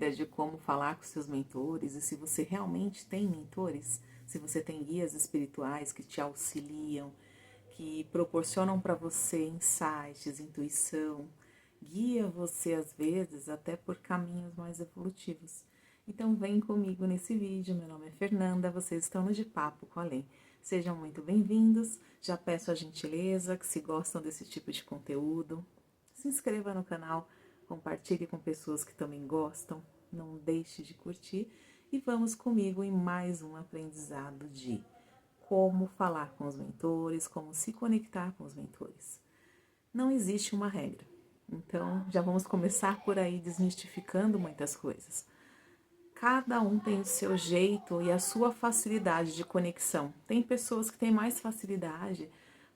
dúvida de como falar com seus mentores e se você realmente tem mentores, se você tem guias espirituais que te auxiliam, que proporcionam para você insights, intuição, guia você às vezes até por caminhos mais evolutivos. Então vem comigo nesse vídeo, meu nome é Fernanda, vocês estão no De Papo com a Lê. Sejam muito bem-vindos, já peço a gentileza que se gostam desse tipo de conteúdo, se inscreva no canal, compartilhe com pessoas que também gostam, não deixe de curtir e vamos comigo em mais um aprendizado de como falar com os mentores, como se conectar com os mentores. Não existe uma regra, então já vamos começar por aí desmistificando muitas coisas. Cada um tem o seu jeito e a sua facilidade de conexão. Tem pessoas que têm mais facilidade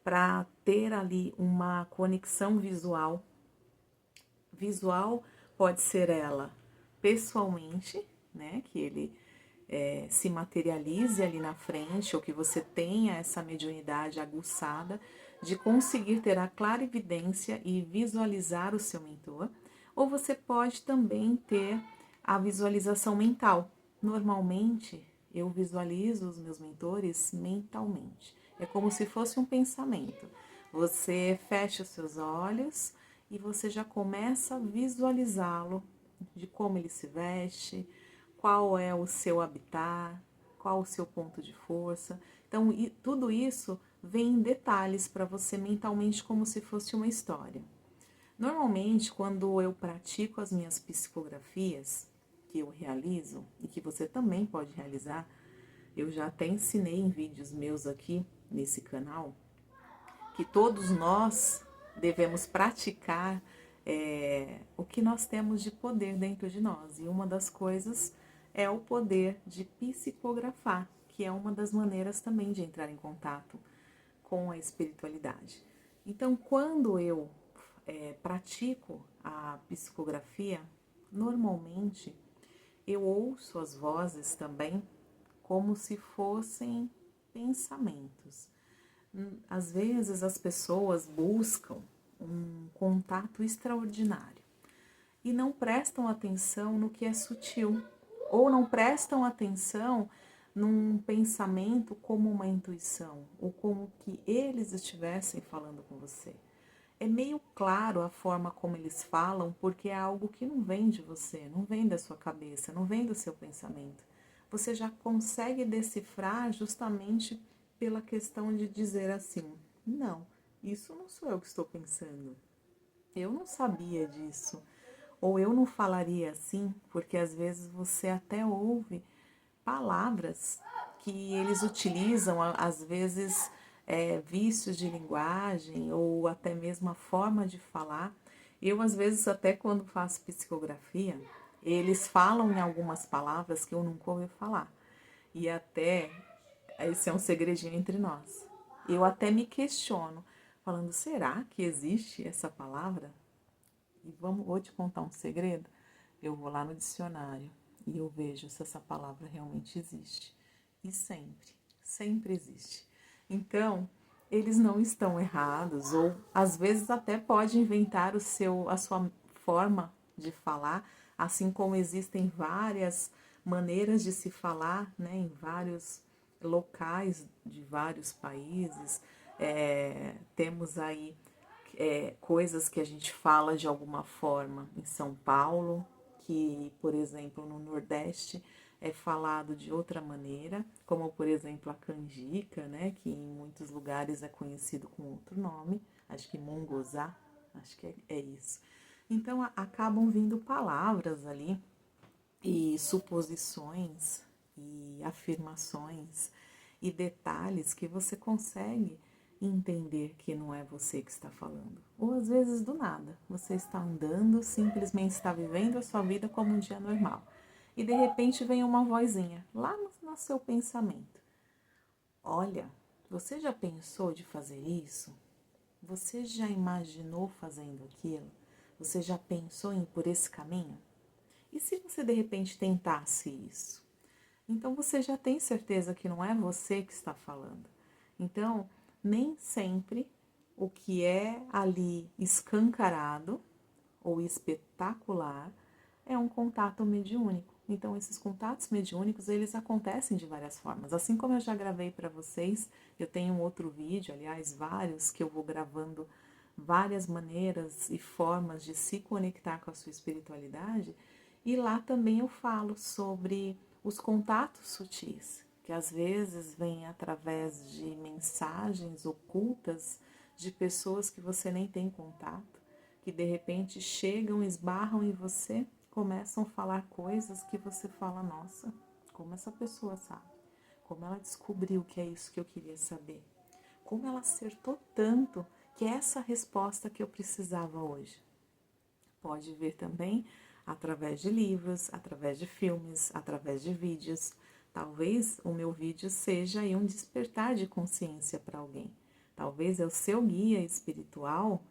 para ter ali uma conexão visual. Visual pode ser ela pessoalmente, né? Que ele se materialize ali na frente, ou que você tenha essa mediunidade aguçada de conseguir ter a clarividência e visualizar o seu mentor. Ou você pode também ter a visualização mental. Normalmente, eu visualizo os meus mentores mentalmente. É como se fosse um pensamento. Você fecha os seus olhos e você já começa a visualizá-lo, de como ele se veste, qual é o seu habitat, qual o seu ponto de força. Então, tudo isso vem em detalhes para você mentalmente, como se fosse uma história. Normalmente, quando eu pratico as minhas psicografias, que eu realizo e que você também pode realizar, eu já até ensinei em vídeos meus aqui nesse canal, que todos nós devemos praticar o que nós temos de poder dentro de nós. E uma das coisas é o poder de psicografar, que é uma das maneiras também de entrar em contato com a espiritualidade. Então, quando eu pratico a psicografia, normalmente eu ouço as vozes também como se fossem pensamentos. Às vezes as pessoas buscam um contato extraordinário e não prestam atenção no que é sutil, ou não prestam atenção num pensamento como uma intuição, ou como que eles estivessem falando com você. É meio claro a forma como eles falam, porque é algo que não vem de você, não vem da sua cabeça, não vem do seu pensamento. Você já consegue decifrar justamente pela questão de dizer assim: não, isso não sou eu que estou pensando. Eu não sabia disso. Ou eu não falaria assim, porque às vezes você até ouve palavras que eles utilizam, às vezes vícios de linguagem ou até mesmo a forma de falar. Eu, às vezes, até quando faço psicografia, eles falam em algumas palavras que eu nunca ouvi falar. E até, esse é um segredinho entre nós. Eu até me questiono, falando, será que existe essa palavra? E vou te contar um segredo. Eu vou lá no dicionário e eu vejo se essa palavra realmente existe. E sempre existe. Então, eles não estão errados, ou às vezes até pode inventar a sua forma de falar, assim como existem várias maneiras de se falar, né, em vários locais de vários países. Temos aí coisas que a gente fala de alguma forma em São Paulo, que, por exemplo, no Nordeste é falado de outra maneira, como, por exemplo, a canjica, né, que em muitos lugares é conhecido com outro nome, acho que mongozá, acho que é isso. Então, acabam vindo palavras ali e suposições e afirmações e detalhes que você consegue entender que não é você que está falando. Ou às vezes do nada, você está andando, simplesmente está vivendo a sua vida como um dia normal. E de repente vem uma vozinha lá no seu pensamento. Olha, você já pensou de fazer isso? Você já imaginou fazendo aquilo? Você já pensou em ir por esse caminho? E se você de repente tentasse isso? Então você já tem certeza que não é você que está falando. Então, nem sempre o que é ali escancarado ou espetacular é um contato mediúnico. Então, esses contatos mediúnicos, eles acontecem de várias formas. Assim como eu já gravei para vocês, eu tenho um outro vídeo, aliás, vários, que eu vou gravando várias maneiras e formas de se conectar com a sua espiritualidade. E lá também eu falo sobre os contatos sutis, que às vezes vêm através de mensagens ocultas de pessoas que você nem tem contato, que de repente chegam, esbarram em você, começam a falar coisas que você fala, nossa, como essa pessoa sabe? Como ela descobriu que é isso que eu queria saber? Como ela acertou tanto que é essa resposta que eu precisava hoje? Pode ver também através de livros, através de filmes, através de vídeos. Talvez o meu vídeo seja aí um despertar de consciência para alguém. Talvez é o seu guia espiritual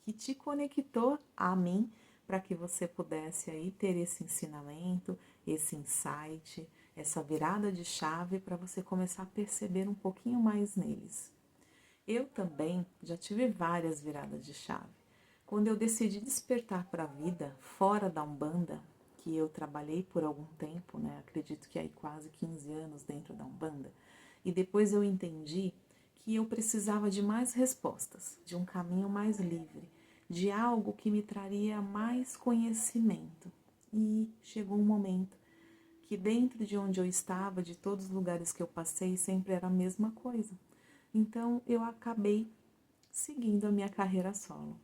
que te conectou a mim para que você pudesse aí ter esse ensinamento, esse insight, essa virada de chave para você começar a perceber um pouquinho mais neles. Eu também já tive várias viradas de chave. Quando eu decidi despertar para a vida fora da Umbanda, que eu trabalhei por algum tempo, né? Acredito que aí quase 15 anos dentro da Umbanda, e depois eu entendi que eu precisava de mais respostas, de um caminho mais livre, de algo que me traria mais conhecimento. E chegou um momento que dentro de onde eu estava, de todos os lugares que eu passei, sempre era a mesma coisa. Então eu acabei seguindo a minha carreira solo.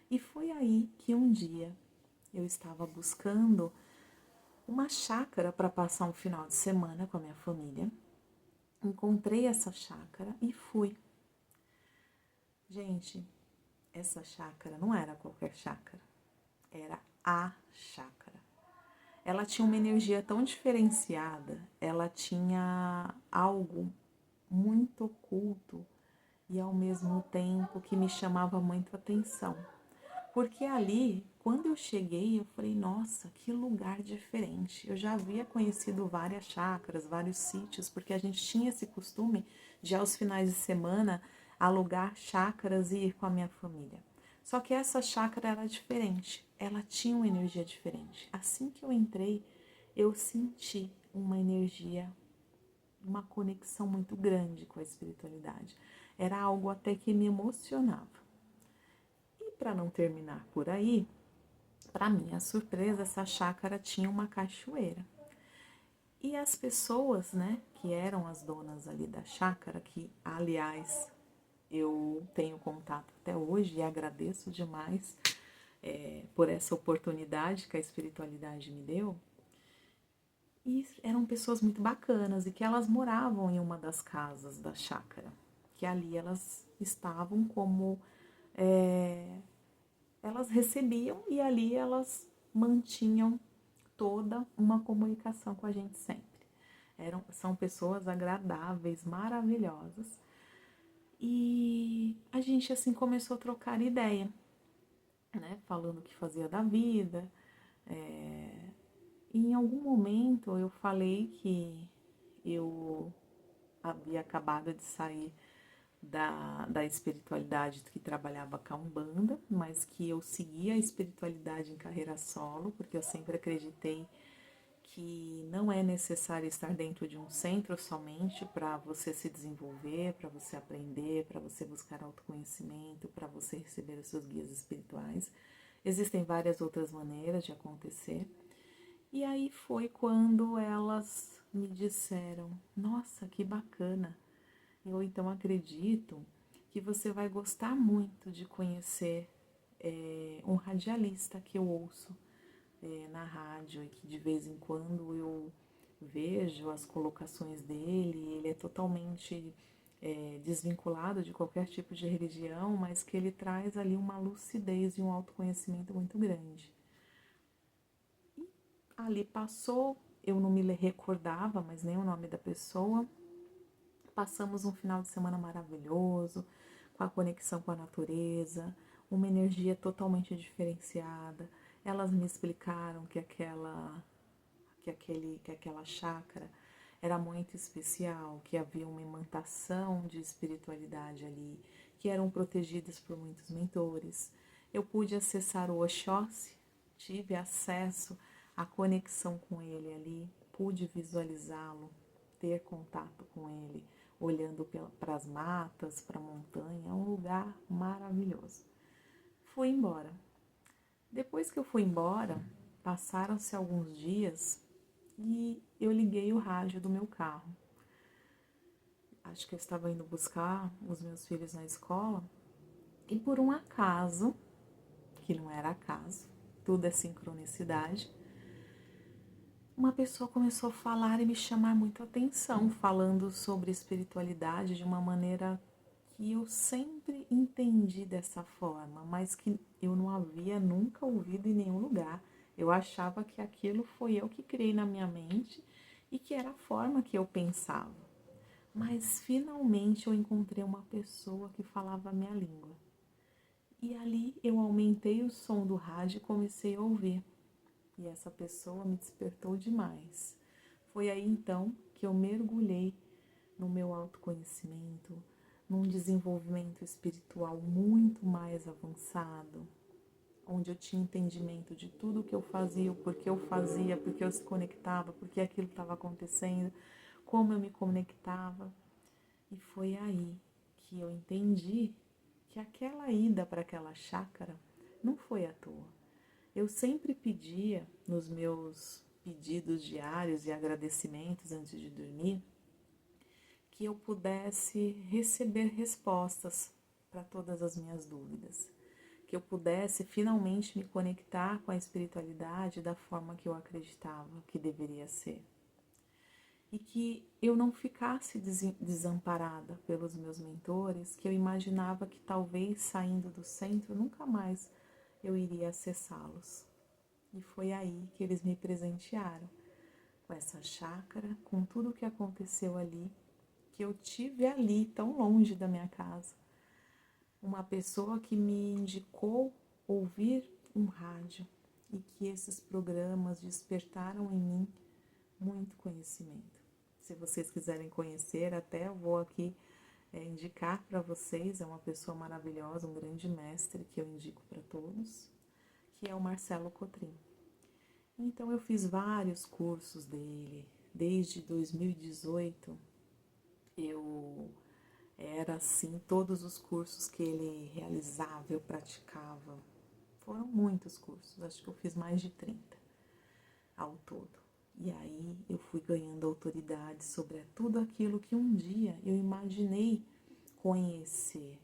E foi aí que um dia eu estava buscando uma chácara para passar um final de semana com a minha família. Encontrei essa chácara e fui. Gente, essa chácara não era qualquer chácara, era a chácara. Ela tinha uma energia tão diferenciada, ela tinha algo muito oculto e ao mesmo tempo que me chamava muito a atenção. Porque ali, quando eu cheguei, eu falei, nossa, que lugar diferente. Eu já havia conhecido várias chácaras, vários sítios, porque a gente tinha esse costume de, aos finais de semana, alugar chácaras e ir com a minha família. Só que essa chácara era diferente, ela tinha uma energia diferente. Assim que eu entrei, eu senti uma energia, uma conexão muito grande com a espiritualidade. Era algo até que me emocionava. E para não terminar por aí, para minha surpresa, essa chácara tinha uma cachoeira. E as pessoas, né, que eram as donas ali da chácara, que aliás eu tenho contato até hoje e agradeço demais por essa oportunidade que a espiritualidade me deu. E eram pessoas muito bacanas e que elas moravam em uma das casas da chácara, que ali elas estavam como elas recebiam e ali elas mantinham toda uma comunicação com a gente sempre. São pessoas agradáveis, maravilhosas. E a gente assim começou a trocar ideia, né? Falando o que fazia da vida. E em algum momento eu falei que eu havia acabado de sair da espiritualidade que trabalhava com a Umbanda, mas que eu seguia a espiritualidade em carreira solo, porque eu sempre acreditei que não é necessário estar dentro de um centro somente para você se desenvolver, para você aprender, para você buscar autoconhecimento, para você receber os seus guias espirituais. Existem várias outras maneiras de acontecer. E aí foi quando elas me disseram: nossa, que bacana! Eu então acredito que você vai gostar muito de conhecer um radialista que eu ouço na rádio e que de vez em quando eu vejo as colocações dele. Ele é totalmente desvinculado de qualquer tipo de religião, mas que ele traz ali uma lucidez e um autoconhecimento muito grande. E ali passou, eu não me recordava mais nem o nome da pessoa. Passamos um final de semana maravilhoso, com a conexão com a natureza, uma energia totalmente diferenciada. Elas me explicaram que aquela chácara era muito especial, que havia uma imantação de espiritualidade ali, que eram protegidas por muitos mentores. Eu pude acessar o Oxóssi, tive acesso a conexão com ele ali, pude visualizá-lo, ter contato com ele, olhando para as matas, para a montanha, é um lugar maravilhoso. Fui embora. Depois que eu fui embora, passaram-se alguns dias e eu liguei o rádio do meu carro. Acho que eu estava indo buscar os meus filhos na escola e por um acaso, que não era acaso, tudo é sincronicidade, uma pessoa começou a falar e me chamar muito a atenção, falando sobre espiritualidade de uma maneira que eu sempre entendi dessa forma, mas que eu não havia nunca ouvido em nenhum lugar. Eu achava que aquilo foi eu que criei na minha mente e que era a forma que eu pensava. Mas finalmente eu encontrei uma pessoa que falava a minha língua. E ali eu aumentei o som do rádio e comecei a ouvir. E essa pessoa me despertou demais. Foi aí então que eu mergulhei no meu autoconhecimento, num desenvolvimento espiritual muito mais avançado, onde eu tinha entendimento de tudo o que eu fazia, o porquê eu fazia, porque eu se conectava, porque aquilo estava acontecendo, como eu me conectava. E foi aí que eu entendi que aquela ida para aquela chácara não foi à toa. Eu sempre pedia nos meus pedidos diários e agradecimentos antes de dormir que eu pudesse receber respostas para todas as minhas dúvidas, que eu pudesse finalmente me conectar com a espiritualidade da forma que eu acreditava que deveria ser. E que eu não ficasse desamparada pelos meus mentores, que eu imaginava que talvez saindo do centro nunca mais eu iria acessá-los. E foi aí que eles me presentearam com essa chácara, com tudo o que aconteceu ali, que eu tive ali, tão longe da minha casa. Uma pessoa que me indicou ouvir um rádio e que esses programas despertaram em mim muito conhecimento. Se vocês quiserem conhecer, até eu vou aqui indicar para vocês, é uma pessoa maravilhosa, um grande mestre que eu indico para todos, que é o Marcelo Cotrim. Então eu fiz vários cursos dele, desde 2018 eu era assim, todos os cursos que ele realizava, eu praticava. Foram muitos cursos, acho que eu fiz mais de 30 ao todo. E aí eu fui ganhando autoridade sobre tudo aquilo que um dia eu imaginei conhecer,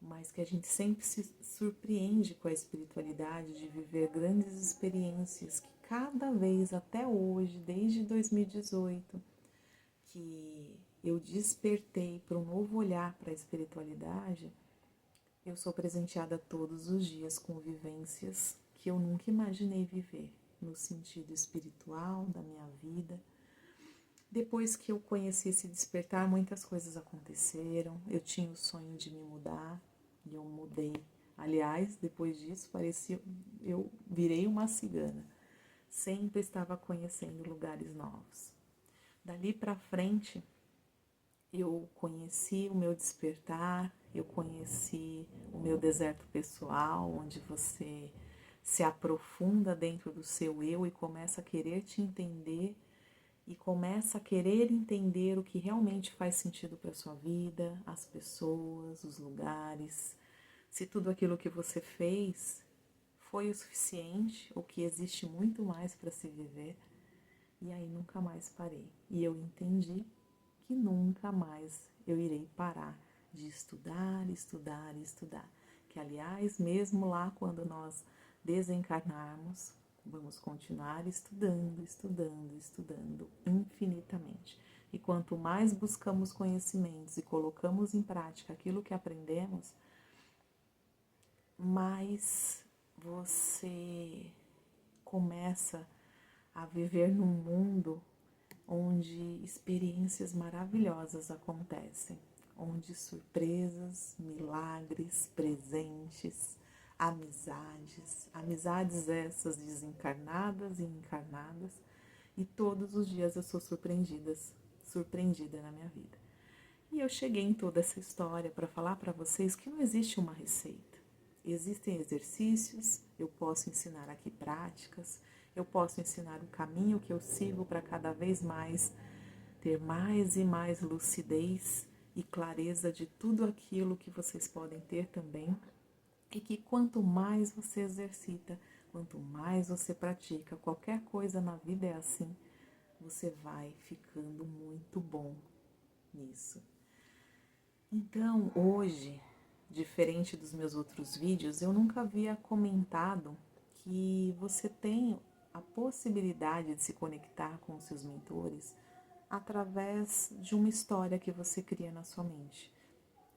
mas que a gente sempre se surpreende com a espiritualidade, de viver grandes experiências que cada vez até hoje, desde 2018, que eu despertei para um novo olhar para a espiritualidade, eu sou presenteada todos os dias com vivências que eu nunca imaginei viver, no sentido espiritual da minha vida. Depois que eu conheci esse despertar, muitas coisas aconteceram. Eu tinha o sonho de me mudar e eu mudei. Aliás, depois disso, parecia eu virei uma cigana. Sempre estava conhecendo lugares novos. Dali para frente, eu conheci o meu despertar, eu conheci o meu deserto pessoal, onde você se aprofunda dentro do seu eu e começa a querer te entender e começa a querer entender o que realmente faz sentido para a sua vida, as pessoas, os lugares, se tudo aquilo que você fez foi o suficiente ou que existe muito mais para se viver. E aí nunca mais parei. E eu entendi que nunca mais eu irei parar de estudar, estudar e estudar. Que, aliás, mesmo lá quando nós desencarnarmos, vamos continuar estudando, estudando, estudando infinitamente. E quanto mais buscamos conhecimentos e colocamos em prática aquilo que aprendemos, mais você começa a viver num mundo onde experiências maravilhosas acontecem, onde surpresas, milagres, presentes, amizades essas desencarnadas e encarnadas, e todos os dias eu sou surpreendida na minha vida. E eu cheguei em toda essa história para falar para vocês que não existe uma receita. Existem exercícios, eu posso ensinar aqui práticas, eu posso ensinar o caminho que eu sigo para cada vez mais ter mais e mais lucidez e clareza de tudo aquilo que vocês podem ter também. E que quanto mais você exercita, quanto mais você pratica, qualquer coisa na vida é assim, você vai ficando muito bom nisso. Então, hoje, diferente dos meus outros vídeos, eu nunca havia comentado que você tem a possibilidade de se conectar com os seus mentores através de uma história que você cria na sua mente.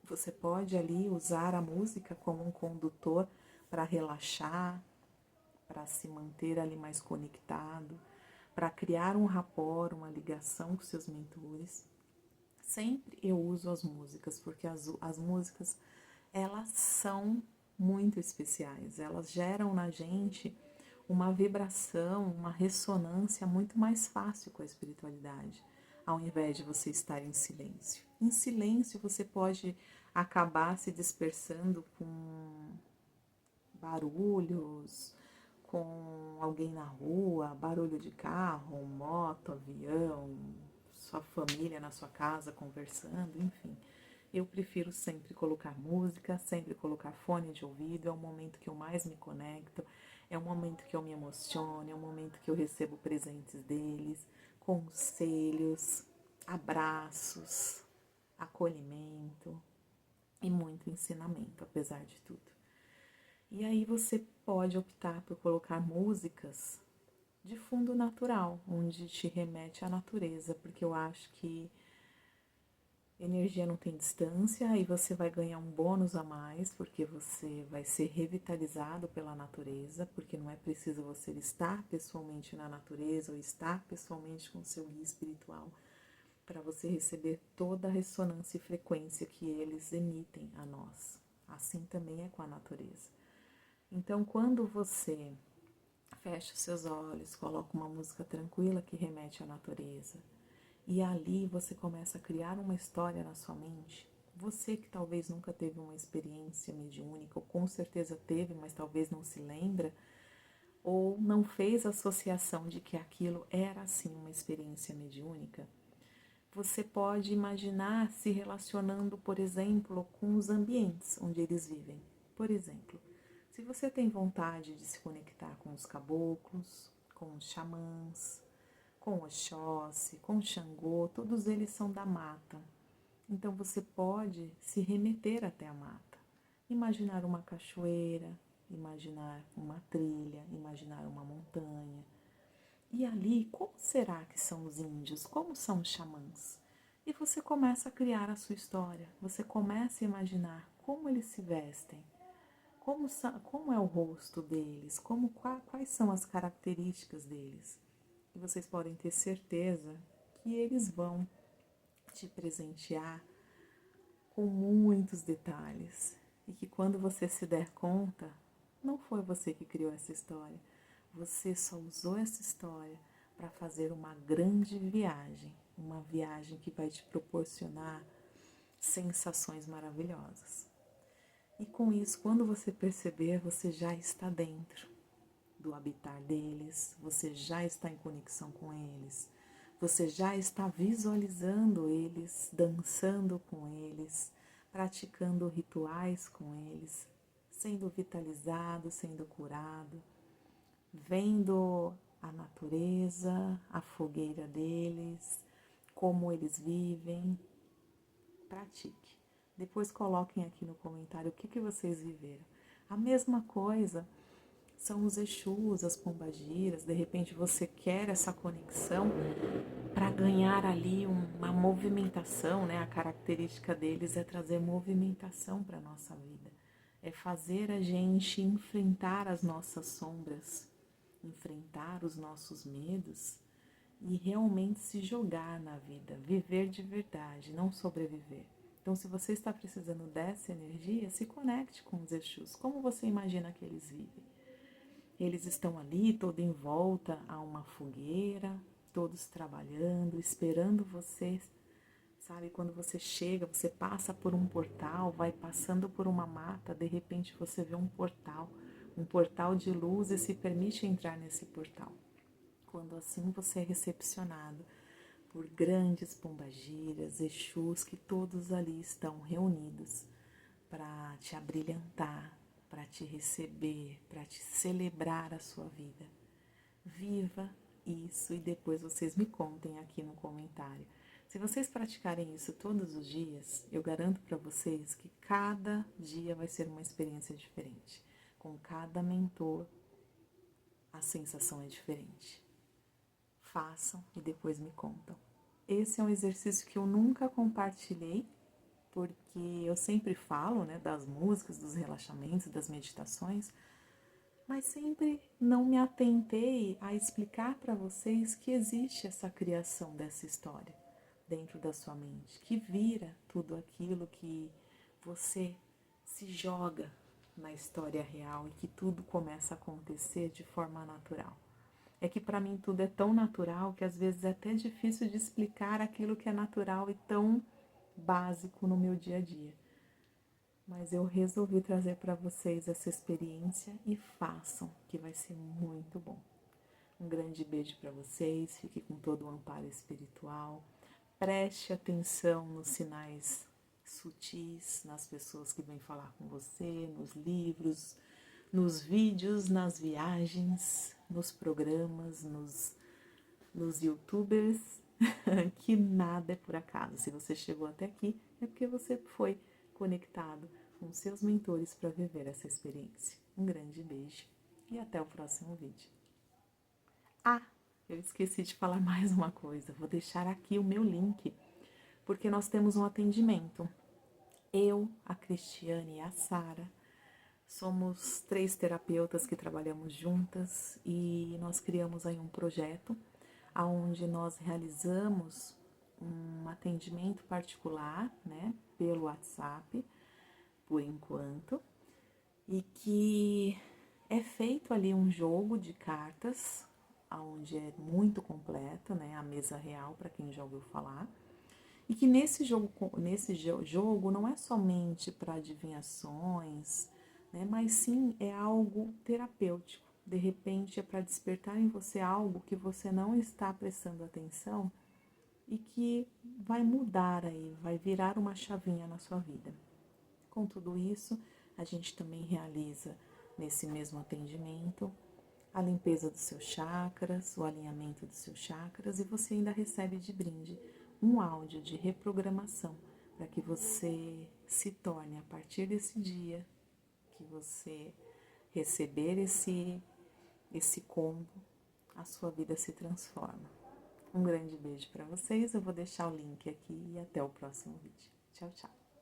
Você pode ali usar a música como um condutor para relaxar, para se manter ali mais conectado, para criar um rapport, uma ligação com seus mentores. Sempre eu uso as músicas, porque as músicas, elas são muito especiais. Elas geram na gente uma vibração, uma ressonância muito mais fácil com a espiritualidade, ao invés de você estar em silêncio. Em silêncio você pode acabar se dispersando com barulhos, com alguém na rua, barulho de carro, moto, avião, sua família na sua casa conversando, enfim. Eu prefiro sempre colocar música, sempre colocar fone de ouvido, é o momento que eu mais me conecto, é o momento que eu me emociono, é o momento que eu recebo presentes deles, conselhos, abraços, acolhimento e muito ensinamento, apesar de tudo. E aí você pode optar por colocar músicas de fundo natural, onde te remete à natureza, porque eu acho que energia não tem distância e você vai ganhar um bônus a mais, porque você vai ser revitalizado pela natureza, porque não é preciso você estar pessoalmente na natureza ou estar pessoalmente com o seu guia espiritual para você receber toda a ressonância e frequência que eles emitem a nós. Assim também é com a natureza. Então, quando você fecha os seus olhos, coloca uma música tranquila que remete à natureza, e ali você começa a criar uma história na sua mente. Você que talvez nunca teve uma experiência mediúnica, ou com certeza teve, mas talvez não se lembra, ou não fez associação de que aquilo era assim uma experiência mediúnica, você pode imaginar se relacionando, por exemplo, com os ambientes onde eles vivem. Por exemplo, se você tem vontade de se conectar com os caboclos, com os xamãs, com Oxóssi, com Xangô, todos eles são da mata. Então você pode se remeter até a mata. Imaginar uma cachoeira, imaginar uma trilha, imaginar uma montanha. E ali, como será que são os índios? Como são os xamãs? E você começa a criar a sua história. Você começa a imaginar como eles se vestem, como é o rosto deles, quais são as características deles. E vocês podem ter certeza que eles vão te presentear com muitos detalhes. E que quando você se der conta, não foi você que criou essa história. Você só usou essa história para fazer uma grande viagem. Uma viagem que vai te proporcionar sensações maravilhosas. E com isso, quando você perceber, você já está dentro do habitar deles, você já está em conexão com eles, você já está visualizando eles, dançando com eles, praticando rituais com eles, sendo vitalizado, sendo curado, vendo a natureza, a fogueira deles, como eles vivem. Pratique. Depois coloquem aqui no comentário o que vocês viveram. A mesma coisa são os Exus, as pombagiras. De repente você quer essa conexão para ganhar ali uma movimentação, né? A característica deles é trazer movimentação para a nossa vida. É fazer a gente enfrentar as nossas sombras, enfrentar os nossos medos e realmente se jogar na vida, viver de verdade, não sobreviver. Então, se você está precisando dessa energia, se conecte com os Exus. Como você imagina que eles vivem? Eles estão ali, todo em volta a uma fogueira, todos trabalhando, esperando você. Sabe, quando você chega, você passa por um portal, vai passando por uma mata, de repente você vê um portal de luz e se permite entrar nesse portal. quando assim você é recepcionado por grandes pombagiras, exus, que todos ali estão reunidos para te abrilhantar, para te receber, para te celebrar a sua vida. Viva isso e depois vocês me contem aqui no comentário. Se vocês praticarem isso todos os dias, eu garanto para vocês que cada dia vai ser uma experiência diferente. Com cada mentor, a sensação é diferente. Façam e depois me contam. Esse é um exercício que eu nunca compartilhei, porque eu sempre falo, né, das músicas, dos relaxamentos, das meditações, mas sempre não me atentei a explicar para vocês que existe essa criação dessa história dentro da sua mente, que vira tudo aquilo que você se joga na história real e que tudo começa a acontecer de forma natural. É que para mim tudo é tão natural que às vezes é até difícil de explicar aquilo que é natural e tão básico no meu dia a dia. Mas eu resolvi trazer para vocês essa experiência e façam, que vai ser muito bom. Um grande beijo para vocês, fique com todo o amparo espiritual. Preste atenção nos sinais sutis, nas pessoas que vêm falar com você, nos livros, nos vídeos, nas viagens, nos programas, nos youtubers, que nada é por acaso. Se você chegou até aqui, é porque você foi conectado com seus mentores para viver essa experiência. Um grande beijo e até o próximo vídeo. Ah, eu esqueci de falar mais uma coisa. Vou deixar aqui o meu link, porque nós temos um atendimento. Eu, a Cristiane e a Sara somos 3 terapeutas que trabalhamos juntas e nós criamos aí um projeto onde nós realizamos um atendimento particular, né, pelo WhatsApp, por enquanto, e que é feito ali um jogo de cartas, onde é muito completo, né, a mesa real, para quem já ouviu falar, e que nesse jogo não é somente para adivinhações, né, mas sim é algo terapêutico. De repente é para despertar em você algo que você não está prestando atenção e que vai mudar aí, vai virar uma chavinha na sua vida. Com tudo isso, a gente também realiza nesse mesmo atendimento a limpeza dos seus chakras, o alinhamento dos seus chakras e você ainda recebe de brinde um áudio de reprogramação para que você se torne, a partir desse dia que você receber esse combo, a sua vida se transforma. Um grande beijo para vocês, eu vou deixar o link aqui e até o próximo vídeo. Tchau, tchau!